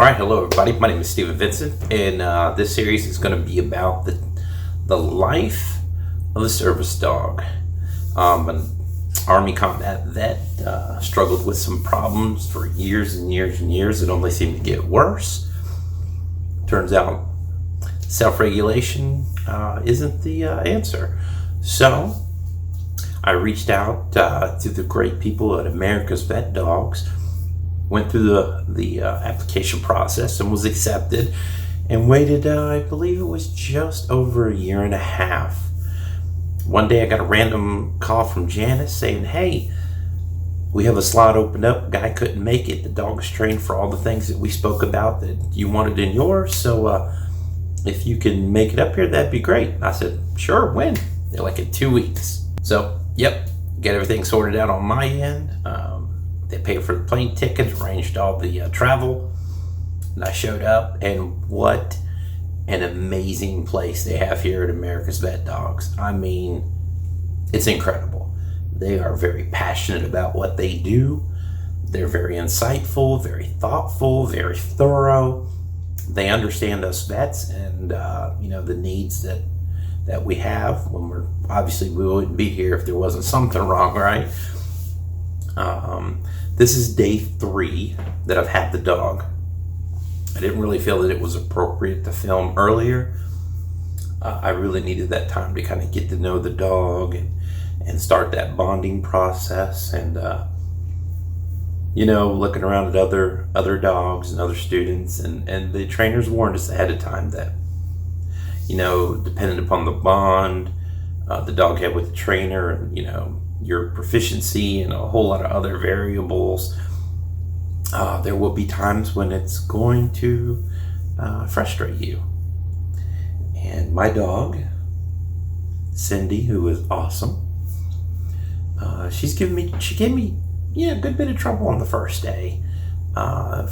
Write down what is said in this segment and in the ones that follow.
All right, hello everybody. My name is Steven Vincent, and this series is going to be about the life of a service dog. An Army combat vet struggled with some problems for years and years and years. It only seemed to get worse. Turns out self-regulation isn't the answer. So I reached out to the great people at America's Vet Dogs, went through the application process and was accepted, and waited, I believe it was just over a year and a half. One day I got a random call from Janice saying, hey, we have a slot opened up. Guy couldn't make it. The dog's trained for all the things that we spoke about that you wanted in yours. So if you can make it up here, that'd be great. I said, sure, when? They're like in 2 weeks. So, yep, get everything sorted out on my end. They paid for the plane ticket, arranged all the travel, and I showed up, and what an amazing place they have here at America's Vet Dogs. I mean, it's incredible. They are very passionate about what they do. They're very insightful, very thoughtful, very thorough. They understand us vets and the needs that we have when we wouldn't be here if there wasn't something wrong, right? This is day 3 that I've had the dog. I didn't really feel that it was appropriate to film earlier. I really needed that time to kind of get to know the dog and start that bonding process, and looking around at other dogs and other students, and the trainers warned us ahead of time that depending upon the bond the dog had with the trainer, and your proficiency and a whole lot of other variables, there will be times when it's going to frustrate you. And my dog, Cindie, who is awesome, she gave me a good bit of trouble on the first day. I'd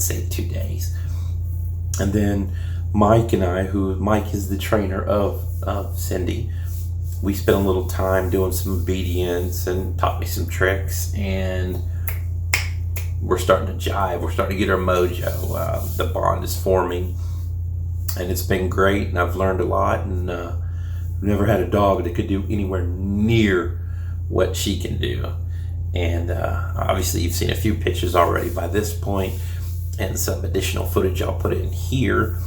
say 2 days. And then Mike and I, Mike is the trainer of Cindie, we spent a little time doing some obedience and taught me some tricks, and we're starting to jive. We're starting to get our mojo. The bond is forming, and it's been great, and I've learned a lot, and I've never had a dog that could do anywhere near what she can do. And obviously you've seen a few pictures already by this point, and some additional footage I'll put in here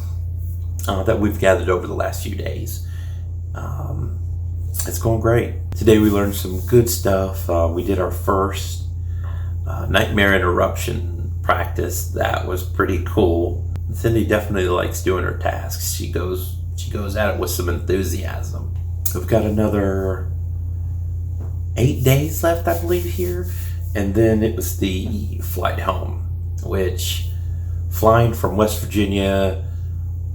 that we've gathered over the last few days. It's going great. Today we learned some good stuff. We did our first nightmare interruption practice. That was pretty cool. Cindie definitely likes doing her tasks. She goes at it with some enthusiasm. We've got another 8 days left, I believe, here, and then it was the flight home, which, flying from West Virginia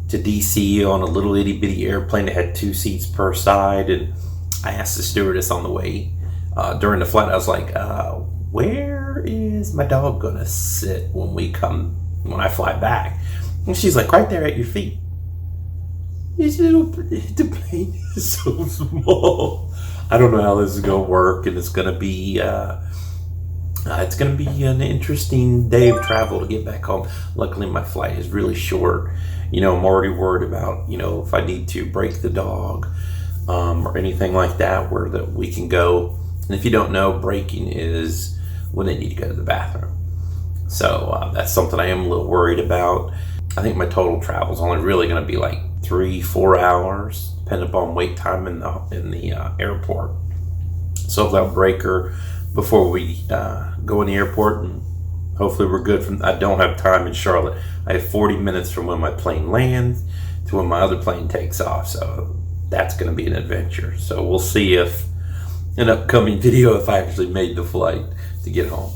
to DC on a little itty bitty airplane that had 2 seats per side, and I asked the stewardess on the way during the flight, I was like, where is my dog gonna sit when I fly back? And she's like, right there at your feet. The plane is so small. I don't know how this is gonna work, and it's gonna be an interesting day of travel to get back home. Luckily my flight is really short. I'm already worried about if I need to break the dog or anything like that, where that we can go. And if you don't know, breaking is when they need to go to the bathroom. So that's something I am a little worried about. I think my total travel is only really going to be like 3-4 hours, depending upon wait time in the airport. So if I'll break her before we go in the airport, and hopefully we're good. I don't have time in Charlotte. I have 40 minutes from when my plane lands to when my other plane takes off. So that's going to be an adventure. So we'll see if an upcoming video if I actually made the flight to get home.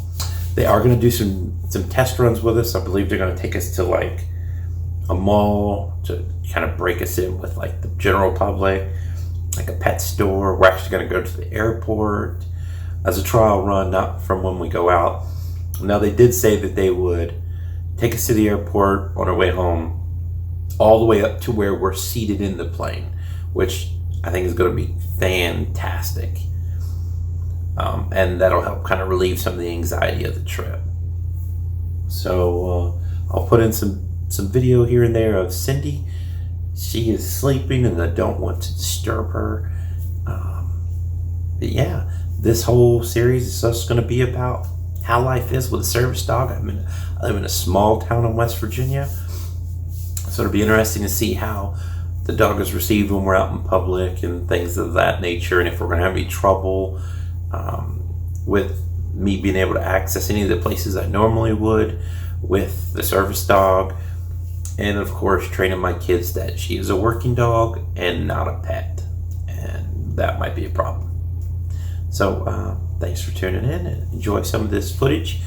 They are going to do some test runs with us. I believe they're going to take us to like a mall to kind of break us in with like the general public, like a pet store. We're actually going to go to the airport as a trial run, not from when we go out. Now, they did say that they would take us to the airport on our way home, all the way up to where we're seated in the plane, which I think is going to be fantastic. And that'll help kind of relieve some of the anxiety of the trip. So I'll put in some video here and there of Cindie. She is sleeping and I don't want to disturb her. But yeah, this whole series is just going to be about how life is with a service dog. I live in a small town in West Virginia, so it'll be interesting to see how the dog is received when we're out in public and things of that nature, and if we're going to have any trouble with me being able to access any of the places I normally would with the service dog. And of course, training my kids that she is a working dog and not a pet, and that might be a problem. So thanks for tuning in and enjoy some of this footage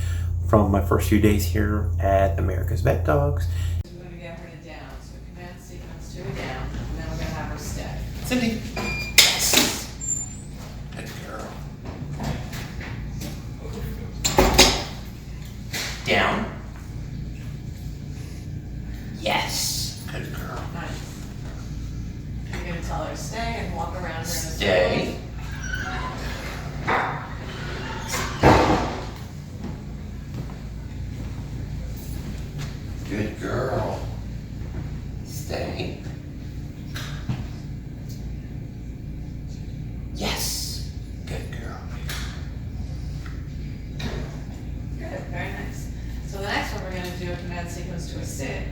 from my first few days here at America's Vet Dogs. We're going to get her to down, so command sequence to a down, and then we're going to have her stay. Cindie. Yes. Good girl. Down. Yes. Good girl. Nice. You're going to tell her to stay and walk around her in a Stay. circle. Good girl. Stay. Yes. Good girl. Good, very nice. So the next one we're going to do a command sequence to a sit.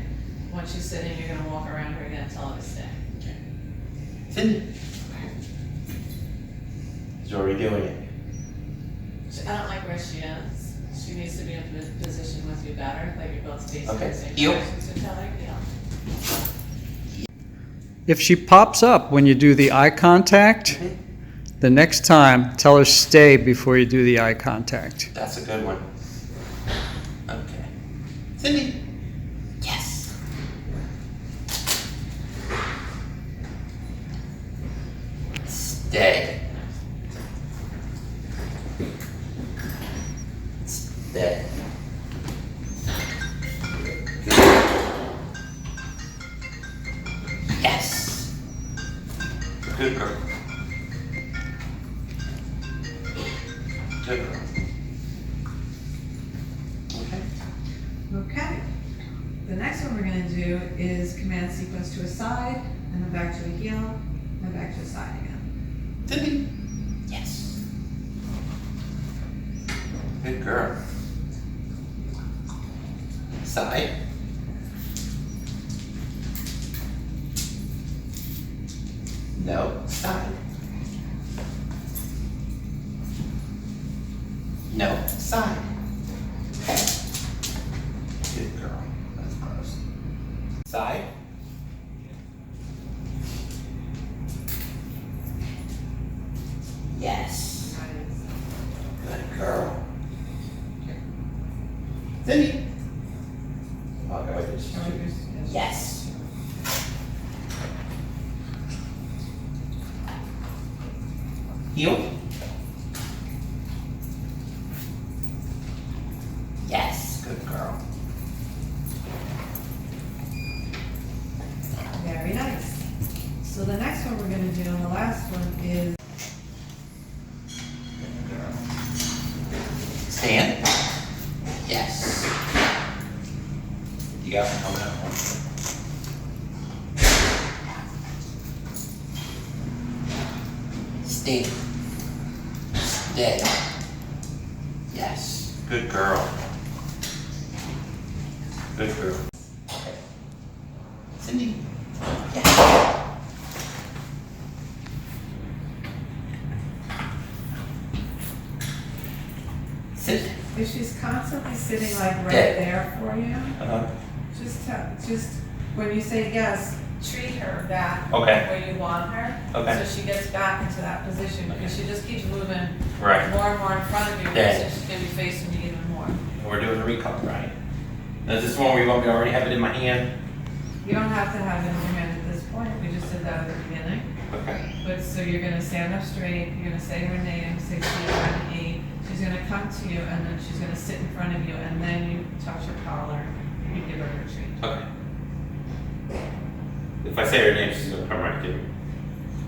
Once she's sitting, you're going to walk around her again and tell her to stay. Okay. Cindie. She's already doing it. I don't like where she is. She needs to be in a position with you better, like you're both facing Okay. the same Heel. direction. So tell her, heel. If she pops up when you do the eye contact, the next time tell her stay before you do the eye contact. That's a good one. Okay. Cindie. Yes. Stay. Stay. Yes. Good girl. Good girl. Okay. Okay. The next one we're going to do is command sequence to a side, and then back to a heel, and back to a side again. Cindie. Yes. Good girl. Side. No. Side. No. Side. Good girl. That's close. Side. Yes. Good girl. Cindie. I'll go with this. Yes. Heel. Yes. Good girl. Very nice. So the next one we're going to do, and the last one is Good girl. Stand. Yes. You got one coming up. Stand. Stay. Yes. Good girl. Good girl. Okay. Cindie. Yes. Sit. if she's constantly sitting like right Dead. there for you, Uh-huh. just when you say yes, treat her back Okay. where you want her. Okay. So she gets back into that position because she just keeps moving Right. more and more in front of you. Dead. So she's going to be facing you even more. We're doing a recall, right? Now, is this one where you want me to already have it in my hand? You don't have to have it in your hand at this point. We just did that at the beginning. Okay. But so you're going to stand up straight. You're going to say her name, say C-R-N-E. She's going to come to you, and then she's going to sit in front of you, and then you touch her collar. You give her her treat. Okay. If I say her name, she's gonna come right to me.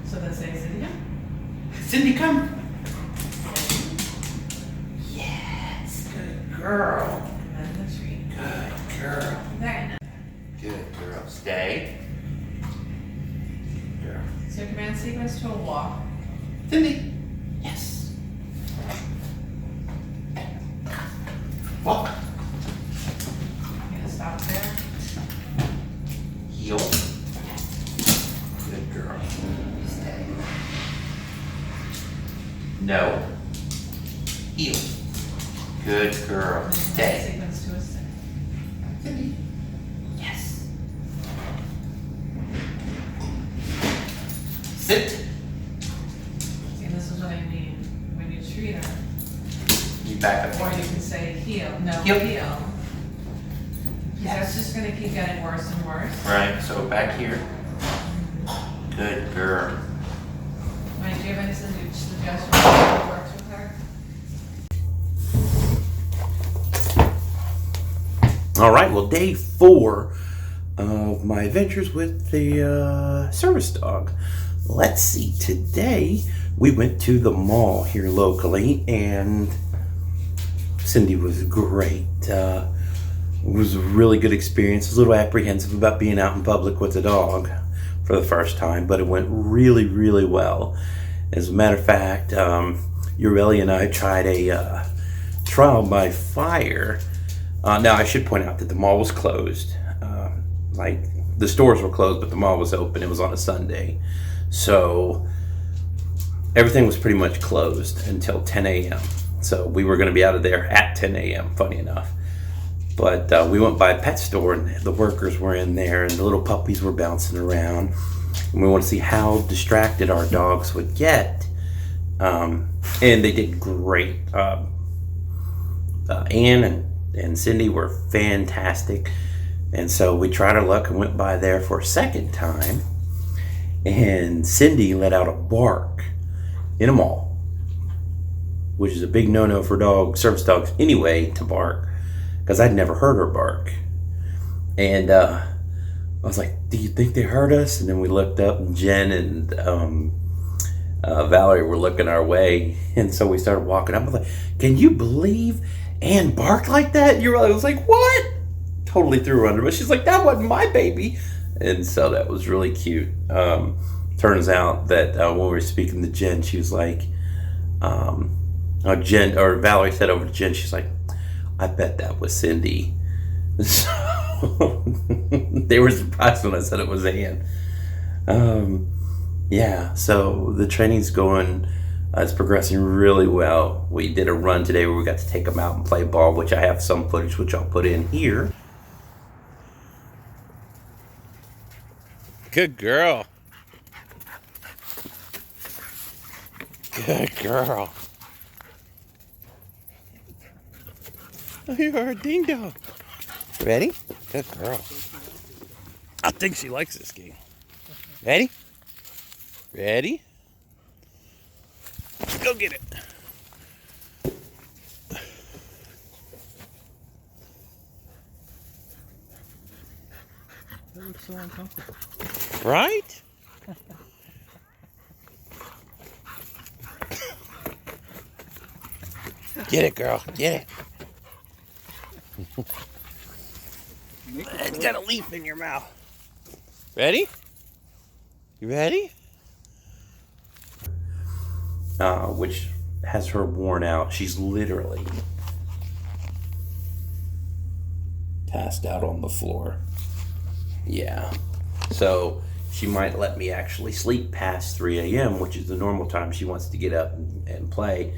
So then say Cindie. Cindie, come. Yes, good girl. And then the treat. Good stay. Girl. So command sequence to a walk. Cindie. Yes. Walk. You're gonna stop there. Heel. Good girl. Stay. No. Heel. Good girl. And then Stay. command sequence to a sit. Cindie. Yes. Sit. See, this is what I mean. When you treat her, You back up. or you can say heel. No, Heel. heel. Because that's just gonna keep getting worse and worse. Right, so back here. Good girl. Mike, do you have any suggestions that works with her? All right, well, day 4 of my adventures with the service dog. Let's see, today we went to the mall here locally, and Cindie was great. It was a really good experience. I was a little apprehensive about being out in public with a dog for the first time, but it went really, really well. As a matter of fact, Ureli and I tried a trial by fire. Now, I should point out that the mall was closed. Like, the stores were closed, but the mall was open. It was on a Sunday. So, everything was pretty much closed until 10 a.m. So, we were going to be out of there at 10 a.m., funny enough. But we went by a pet store, and the workers were in there, and the little puppies were bouncing around. And we want to see how distracted our dogs would get. And they did great. Anne and Cindie were fantastic. And so we tried our luck and went by there for a second time. And Cindie let out a bark in a mall, which is a big no-no for service dogs anyway, to bark, because I'd never heard her bark. And I was like, do you think they heard us? And then we looked up, and Jen and Valerie were looking our way. And so we started walking up. I was like, can you believe Anne barked like that? I was like, what? Totally threw her under. But she's like, that wasn't my baby. And so that was really cute. Turns out that when we were speaking to Jen, she was like, Valerie said over to Jen, she's like, I bet that was Cindie. So they were surprised when I said it was Anne. Yeah, so the training's going, it's progressing really well. We did a run today where we got to take them out and play ball, which I have some footage, which I'll put in here. Good girl. Good girl. Oh, you're a ding dong. Ready? Good girl. I think she likes this game. Ready? Ready? Go get it. That looks so uncomfortable. Right? Get it, girl. Get it. You got a leaf in your mouth. Ready? You ready? Which has her worn out. She's literally passed out on the floor. Yeah. So she might let me actually sleep past 3 a.m., which is the normal time she wants to get up and play.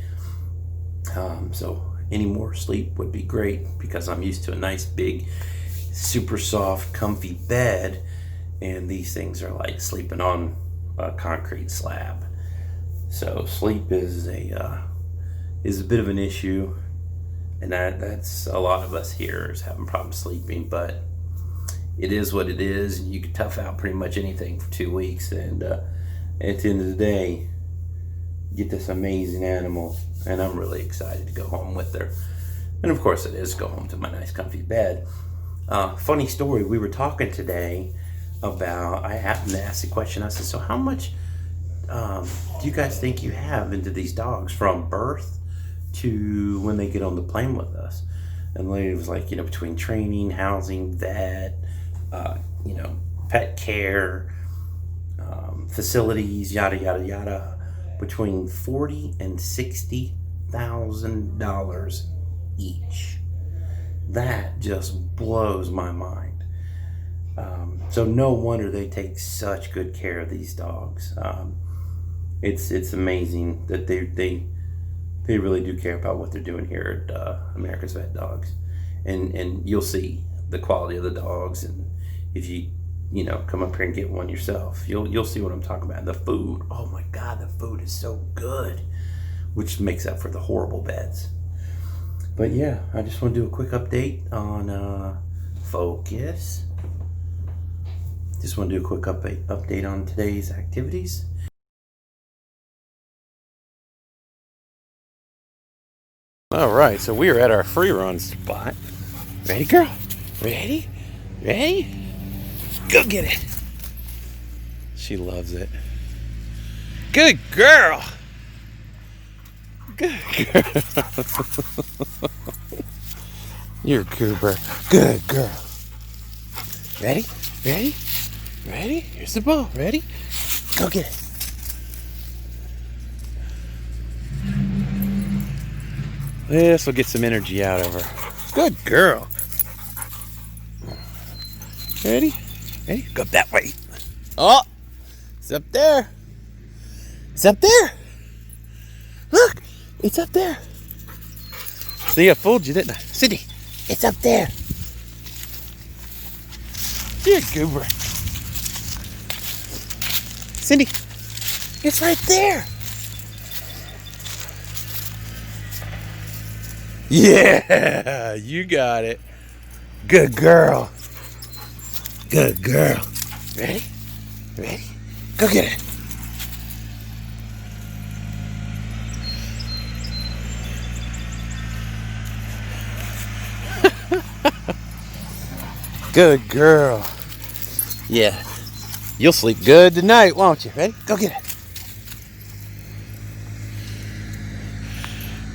So any more sleep would be great, because I'm used to a nice big super soft comfy bed, and these things are like sleeping on a concrete slab. So sleep is a bit of an issue, and that's a lot of us here is having problems sleeping, but it is what it is. You can tough out pretty much anything for 2 weeks, and at the end of the day, get this amazing animal. And I'm really excited to go home with her. And of course it is, go home to my nice comfy bed. Funny story, we were talking today about, I happened to ask the question, I said, so how much do you guys think you have into these dogs from birth to when they get on the plane with us? And the lady was like, between training, housing, vet, pet care, facilities, yada yada yada, between $40,000 and $60,000 each. That just blows my mind. So no wonder they take such good care of these dogs. It's amazing that they really do care about what they're doing here at America's Vet Dogs, and you'll see the quality of the dogs, and if you come up here and get one yourself, you'll see what I'm talking about. The food, oh my God, the food is so good, which makes up for the horrible beds. But yeah, I just want to do a quick update on Focus. Just want to do a quick update on today's activities. All right, so we are at our free run spot. Ready, girl? Ready? Ready? Go get it. She loves it. Good girl. Good girl. You're a goober. Good girl. Ready? Ready? Ready? Here's the ball. Ready? Go get it. This will get some energy out of her. Good girl. Ready? Ready? Go that way. Oh! It's up there. It's up there. Look! It's up there. See, I fooled you, didn't I? Cindie, it's up there. You're a goober. Cindie, it's right there. Yeah, you got it. Good girl. Good girl. Ready? Ready? Go get it. Good girl. Yeah. You'll sleep good tonight, won't you? Ready? Go get it.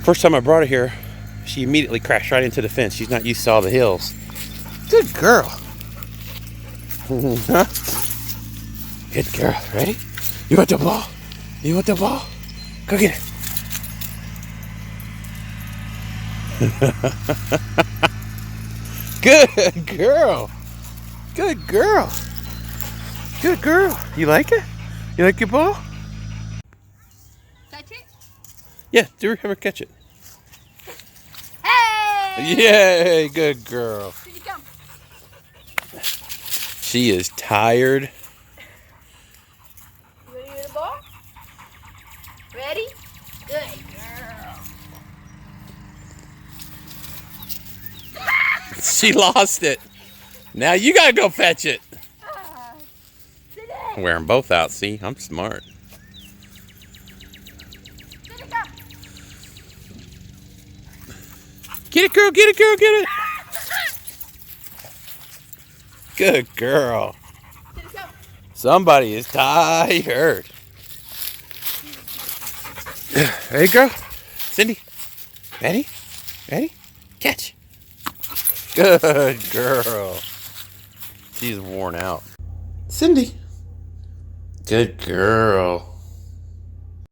First time I brought her here, she immediately crashed right into the fence. She's not used to all the hills. Good girl. Good girl. Ready? You want the ball? You want the ball? Go get it. Good girl. Good girl. Good girl. You like it? You like your ball? Touch it? Yeah, do have her catch it. Hey! Yay, good girl. Here you come. She is tired. You ready with the ball? Ready? Good girl. She lost it. Now you gotta go fetch it. Sit I'm wearing both out, see? I'm smart. Sit it, come. Get it, girl, get it, girl, get it. Good girl. Sit it, come. Somebody is tired. Ready, girl? Cindie, ready? Ready? Catch. Good girl. She's worn out. Cindie. Good girl.